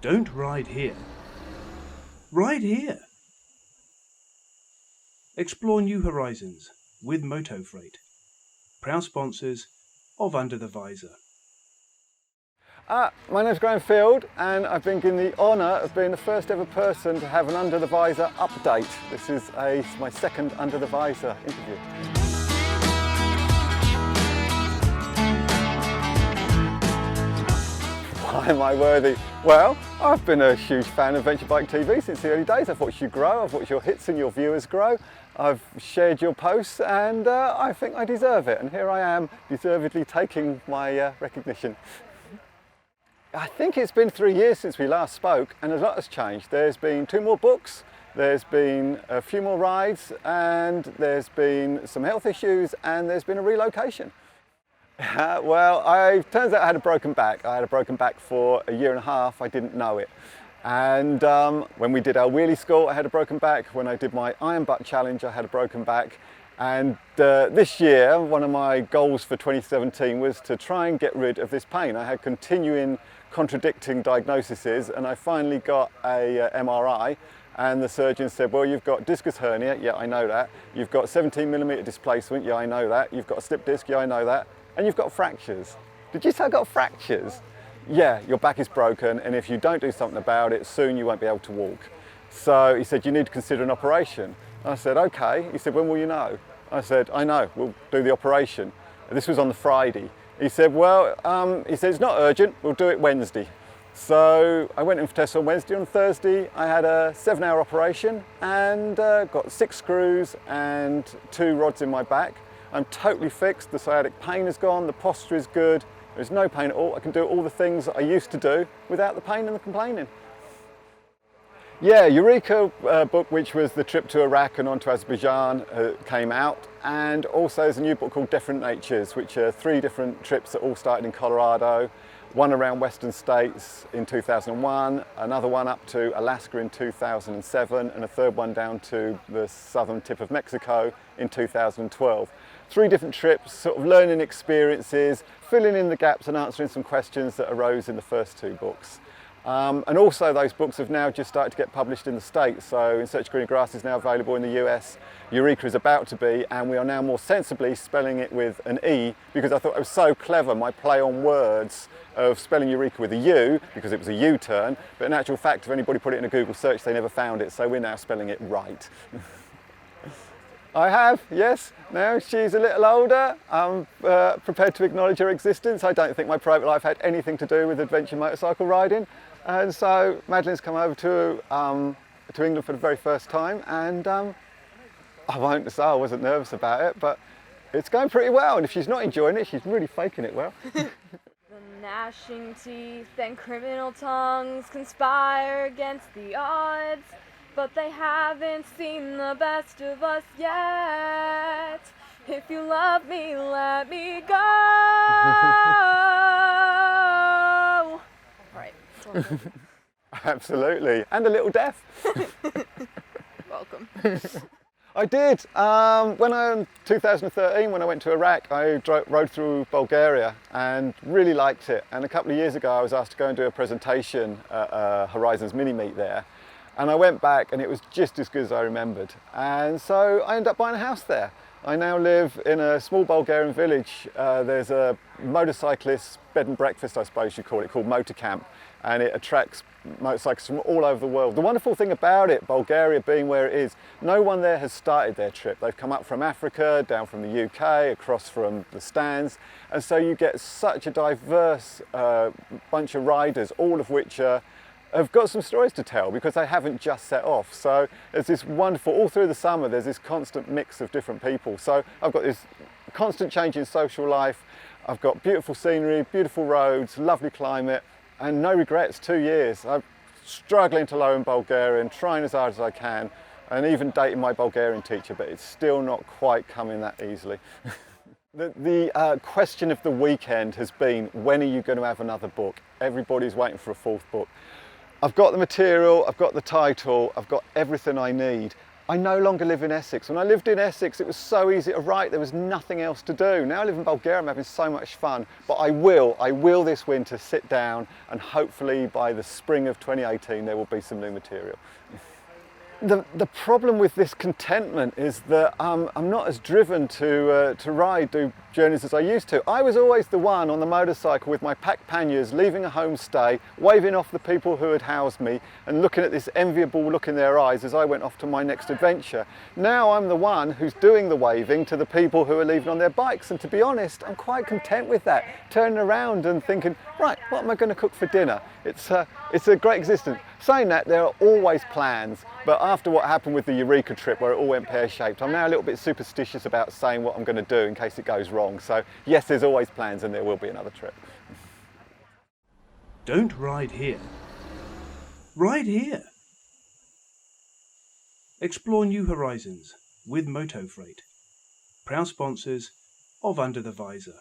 Don't ride here. Ride here. Explore new horizons with Moto Freight. Proud sponsors of Under the Visor. My name's Graham Field and I've been given the honour of being the first ever person to have an Under the Visor update. This is my second Under the Visor interview. Why am I worthy? Well, I've been a huge fan of Venture Bike TV since the early days. I've watched you grow, I've watched your hits and your viewers grow. I've shared your posts and I think I deserve it. And here I am, deservedly taking my recognition. I think it's been 3 years since we last spoke and a lot has changed. There's been 2 more books, there's been a few more rides, and there's been some health issues, and there's been a relocation. Well, turns out I had a broken back. I had a broken back for a year and a half. I didn't know it. And when we did our wheelie school, I had a broken back. When I did my Iron Butt Challenge, I had a broken back. And this year, one of my goals for 2017 was to try and get rid of this pain. I had continuing contradicting diagnoses, and I finally got a MRI, and the surgeon said, well, you've got discus hernia, yeah, I know that. You've got 17mm displacement, yeah, I know that. You've got a slip disc, yeah, I know that. And you've got fractures. Did you say I got fractures? Yeah, your back is broken, and if you don't do something about it, soon you won't be able to walk. So he said, you need to consider an operation. I said, okay. He said, when will you know? I said, I know, we'll do the operation. This was on the Friday. He said, well, it's not urgent, we'll do it Wednesday. So I went in for tests on Wednesday. On Thursday, I had a 7-hour operation and got 6 screws and 2 rods in my back. I'm totally fixed, the sciatic pain is gone, the posture is good, there's no pain at all. I can do all the things that I used to do without the pain and the complaining. Yeah, Eureka book, which was the trip to Iraq and on to Azerbaijan, came out. And also there's a new book called Different Natures, which are 3 different trips that all started in Colorado. One around Western States in 2001, another one up to Alaska in 2007, and a third one down to the southern tip of Mexico in 2012. 3 different trips, sort of learning experiences, filling in the gaps and answering some questions that arose in the first 2 books. And also those books have now just started to get published in the States. So In Search of Greener Grass is now available in the US, Eureka is about to be, and we are now more sensibly spelling it with an E, because I thought it was so clever, my play on words of spelling Eureka with a U, because it was a U-turn, but in actual fact, if anybody put it in a Google search, they never found it, so we're now spelling it right. I have, yes. Now she's a little older. I'm prepared to acknowledge her existence. I don't think my private life had anything to do with adventure motorcycle riding. And so Madeline's come over to England for the very first time, and I won't say I wasn't nervous about it, but it's going pretty well. And if she's not enjoying it, she's really faking it well. The gnashing teeth and criminal tongues conspire against the odds, but they haven't seen the best of us yet. If you love me, let me go. Right. Absolutely, and a little deaf. Welcome. I did. In 2013, when I went to Iraq, I rode through Bulgaria and really liked it. And a couple of years ago, I was asked to go and do a presentation at Horizons Mini Meet there. And I went back and it was just as good as I remembered. And so I ended up buying a house there. I now live in a small Bulgarian village. There's a motorcyclist bed and breakfast, I suppose you'd call it, called Motor Camp. And it attracts motorcyclists from all over the world. The wonderful thing about it, Bulgaria being where it is, no one there has started their trip. They've come up from Africa, down from the UK, across from the stands. And so you get such a diverse bunch of riders, all of which have got some stories to tell because they haven't just set off. So there's this wonderful, all through the summer, there's this constant mix of different people. So I've got this constant change in social life. I've got beautiful scenery, beautiful roads, lovely climate, and no regrets. 2 years. I'm struggling to learn Bulgarian, trying as hard as I can, and even dating my Bulgarian teacher, but it's still not quite coming that easily. The question of the weekend has been, when are you going to have another book? Everybody's waiting for a 4th book. I've got the material, I've got the title, I've got everything I need. I no longer live in Essex. When I lived in Essex, it was so easy to write, there was nothing else to do. Now I live in Bulgaria, I'm having so much fun, but I will this winter sit down and hopefully by the spring of 2018 there will be some new material. The problem with this contentment is that I'm not as driven to do journeys as I used to. I was always the one on the motorcycle with my pack panniers, leaving a homestay, waving off the people who had housed me and looking at this enviable look in their eyes as I went off to my next adventure. Now I'm the one who's doing the waving to the people who are leaving on their bikes, and to be honest, I'm quite content with that. Turning around and thinking, right, what am I going to cook for dinner? It's a great existence. Saying that, there are always plans, but after what happened with the Eureka trip where it all went pear-shaped, I'm now a little bit superstitious about saying what I'm going to do in case it goes wrong. So yes, there's always plans and there will be another trip. Don't ride here. Ride here. Explore new horizons with Moto Freight. Proud sponsors of Under the Visor.